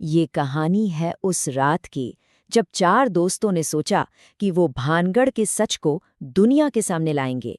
ये कहानी है उस रात की जब चार दोस्तों ने सोचा कि वो भानगढ़ के सच को दुनिया के सामने लाएंगे।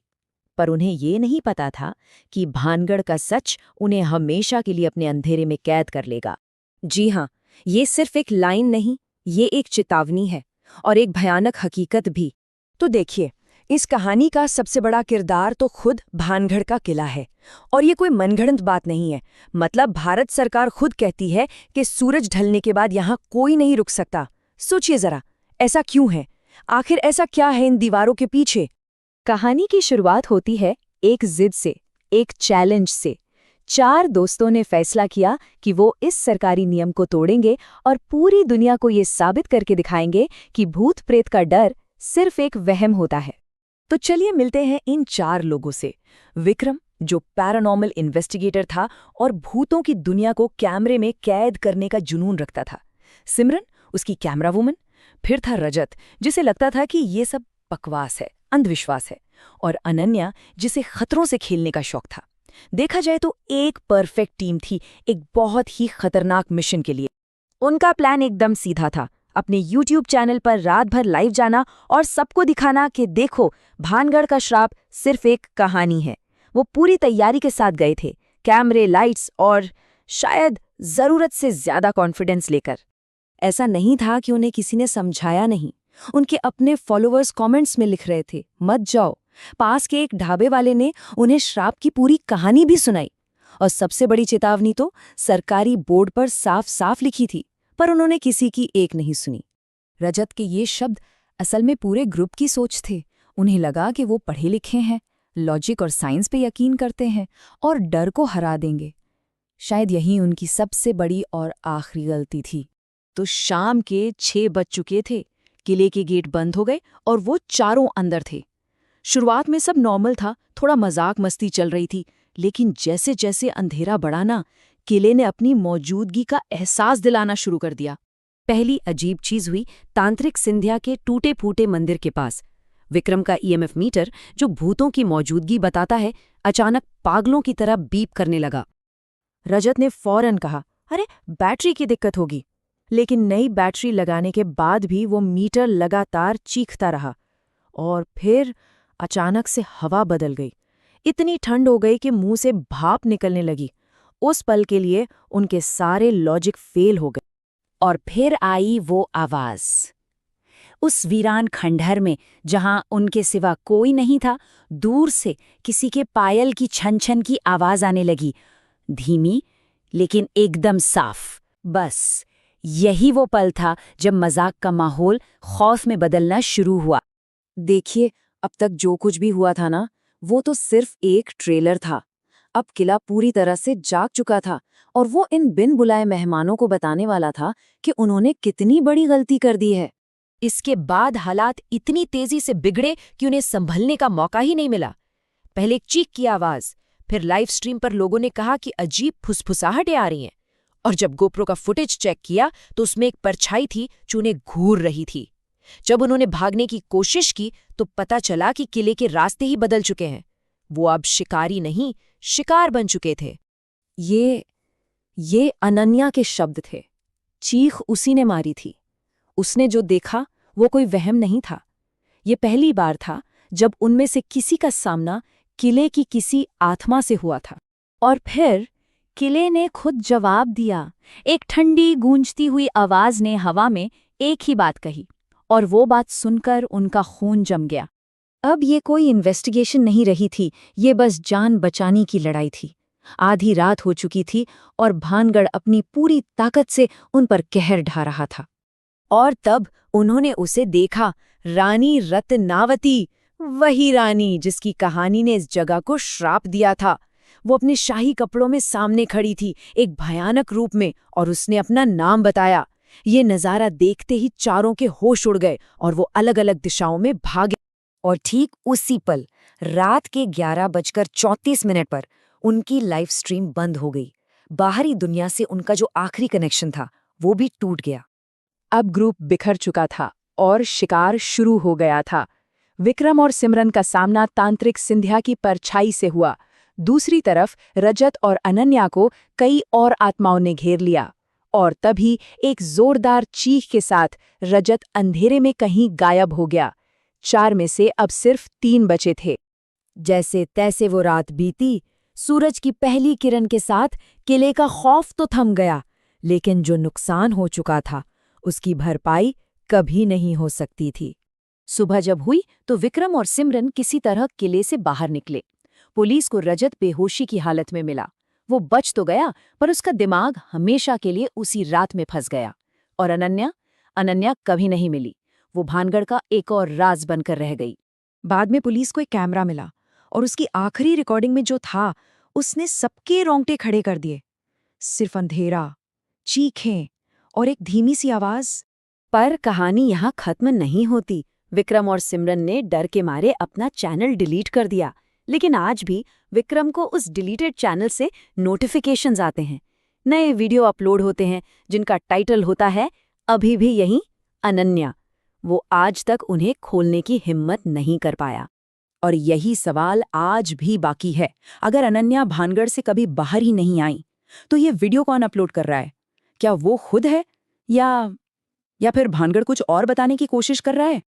पर उन्हें ये नहीं पता था कि भानगढ़ का सच उन्हें हमेशा के लिए अपने अंधेरे में कैद कर लेगा। जी हाँ, ये सिर्फ एक लाइन नहीं, ये एक चेतावनी है और एक भयानक हकीकत भी। तो देखिए, इस कहानी का सबसे बड़ा किरदार तो खुद भानगढ़ का किला है। और ये कोई मनगढ़ंत बात नहीं है। मतलब भारत सरकार खुद कहती है कि सूरज ढलने के बाद यहाँ कोई नहीं रुक सकता। सोचिए जरा, ऐसा क्यों है? आखिर ऐसा क्या है इन दीवारों के पीछे? कहानी की शुरुआत होती है एक जिद से, एक चैलेंज से। चार दोस्तों ने फैसला किया कि वो इस सरकारी नियम को तोड़ेंगे और पूरी दुनिया को ये साबित करके दिखाएंगे कि भूत प्रेत का डर सिर्फ एक वहम होता है। तो चलिए मिलते हैं इन चार लोगों से। विक्रम, जो पैरानॉर्मल इन्वेस्टिगेटर था और भूतों की दुनिया को कैमरे में कैद करने का जुनून रखता था। सिमरन, उसकी कैमरा वुमन। फिर था रजत, जिसे लगता था कि ये सब बकवास है, अंधविश्वास है। और अनन्या, जिसे खतरों से खेलने का शौक था। देखा जाए तो एक परफेक्ट टीम थी एक बहुत ही खतरनाक मिशन के लिए। उनका प्लान एकदम सीधा था, अपने YouTube चैनल पर रात भर लाइव जाना और सबको दिखाना कि देखो, भानगढ़ का श्राप सिर्फ एक कहानी है। वो पूरी तैयारी के साथ गए थे, कैमरे, लाइट्स और शायद जरूरत से ज्यादा कॉन्फिडेंस लेकर। ऐसा नहीं था कि उन्हें किसी ने समझाया नहीं। उनके अपने फॉलोअर्स कमेंट्स में लिख रहे थे, मत जाओ। पास के एक ढाबे वाले ने उन्हें श्राप की पूरी कहानी भी सुनाई। और सबसे बड़ी चेतावनी तो सरकारी बोर्ड पर साफ साफ लिखी थी, पर उन्होंने किसी की एक नहीं सुनी। रजत के ये शब्द असल में पूरे ग्रुप की सोच थे। उन्हें लगा कि वो पढ़े लिखे हैं, लॉजिक और साइंस पे यकीन करते हैं और डर को हरा देंगे। शायद यही उनकी सबसे बड़ी और आखिरी गलती थी। तो शाम के 6 बज चुके थे, किले के गेट बंद हो गए और वो चारों अंदर थे। शुरुआत में सब नॉर्मल था, थोड़ा मजाक मस्ती चल रही थी, लेकिन जैसे जैसे अंधेरा बढ़ा ना, किले ने अपनी मौजूदगी का एहसास दिलाना शुरू कर दिया। पहली अजीब चीज हुई तांत्रिक सिंधिया के टूटे फूटे मंदिर के पास। विक्रम का EMF मीटर, जो भूतों की मौजूदगी बताता है, अचानक पागलों की तरह बीप करने लगा। रजत ने फौरन कहा, अरे बैटरी की दिक्कत होगी। लेकिन नई बैटरी लगाने के बाद भी वो मीटर लगातार चीखता रहा। और फिर अचानक से हवा बदल गई। इतनी ठंड हो गई कि मुंह से भाप निकलने लगी। उस पल के लिए उनके सारे लॉजिक फेल हो गए। और फिर आई वो आवाज। उस वीरान खंडहर में, जहां उनके सिवा कोई नहीं था, दूर से किसी के पायल की छन छन की आवाज आने लगी। धीमी लेकिन एकदम साफ। बस यही वो पल था जब मजाक का माहौल खौफ में बदलना शुरू हुआ। देखिए, अब तक जो कुछ भी हुआ था ना, वो तो सिर्फ एक ट्रेलर था। अब किला पूरी तरह से जाग चुका था और वो इन बिन बुलाए मेहमानों को बताने वाला था कि उन्होंने कितनी बड़ी गलती कर दी है। इसके बाद हालात इतनी तेजी से बिगड़े कि उन्हें संभलने का मौका ही नहीं मिला। पहले एक चीख की आवाज, फिर लाइव स्ट्रीम पर लोगों ने कहा कि अजीब फुसफुसाहटें आ रही हैं। और जब गोप्रो का फुटेज चेक किया तो उसमें एक परछाई थी जो उन्हें घूर रही थी। जब उन्होंने भागने की कोशिश की तो पता चला कि किले के रास्ते ही बदल चुके हैं। वो अब शिकारी नहीं, शिकार बन चुके थे। ये अनन्या के शब्द थे। चीख उसी ने मारी थी। उसने जो देखा वो कोई वहम नहीं था। ये पहली बार था जब उनमें से किसी का सामना किले की किसी आत्मा से हुआ था। और फिर किले ने खुद जवाब दिया। एक ठंडी गूंजती हुई आवाज ने हवा में एक ही बात कही, और वो बात सुनकर उनका खून जम गया। अब ये कोई इन्वेस्टिगेशन नहीं रही थी, ये बस जान बचाने की लड़ाई थी। आधी रात हो चुकी थी और भानगढ़ अपनी पूरी ताकत से उन पर कहर ढा रहा था। और तब उन्होंने उसे देखा, रानी रत्नावती, वही रानी जिसकी कहानी ने इस जगह को श्राप दिया था। वो अपने शाही कपड़ों में सामने खड़ी थी, एक भयानक रूप में, और उसने अपना नाम बताया। ये नज़ारा देखते ही चारों के होश उड़ गए और वो अलग अलग दिशाओं में भागे। और ठीक उसी पल रात के 11:34 पर उनकी लाइव स्ट्रीम बंद हो गई। बाहरी दुनिया से उनका जो आखिरी कनेक्शन था वो भी टूट गया। अब ग्रुप बिखर चुका था और शिकार शुरू हो गया था। विक्रम और सिमरन का सामना तांत्रिक सिंधिया की परछाई से हुआ। दूसरी तरफ रजत और अनन्या को कई और आत्माओं ने घेर लिया। और तभी एक जोरदार चीख के साथ रजत अंधेरे में कहीं गायब हो गया। 4 में से अब सिर्फ 3 बचे थे। जैसे तैसे वो रात बीती, सूरज की पहली किरण के साथ किले का खौफ तो थम गया, लेकिन जो नुकसान हो चुका था उसकी भरपाई कभी नहीं हो सकती थी। सुबह जब हुई तो विक्रम और सिमरन किसी तरह किले से बाहर निकले। पुलिस को रजत बेहोशी की हालत में मिला। वो बच तो गया, पर उसका दिमाग हमेशा के लिए उसी रात में फंस गया। और अनन्या कभी नहीं मिली। वो भानगढ़ का एक और राज बनकर रह गई। बाद में पुलिस को एक कैमरा मिला और उसकी आखिरी रिकॉर्डिंग में जो था उसने सबके रोंगटे खड़े कर दिए। सिर्फ अंधेरा, चीखें और एक धीमी सी आवाज। पर कहानी यहाँ खत्म नहीं होती। विक्रम और सिमरन ने डर के मारे अपना चैनल डिलीट कर दिया, लेकिन आज भी विक्रम को उस डिलीटेड चैनल से नोटिफिकेशंस आते हैं। नए वीडियो अपलोड होते हैं जिनका टाइटल होता है अभी भी यहीं अनन्या। वो आज तक उन्हें खोलने की हिम्मत नहीं कर पाया। और यही सवाल आज भी बाकी है। अगर अनन्या भानगढ़ से कभी बाहर ही नहीं आई तो ये वीडियो कौन अपलोड कर रहा है? क्या वो खुद है या फिर भानगढ़ कुछ और बताने की कोशिश कर रहा है?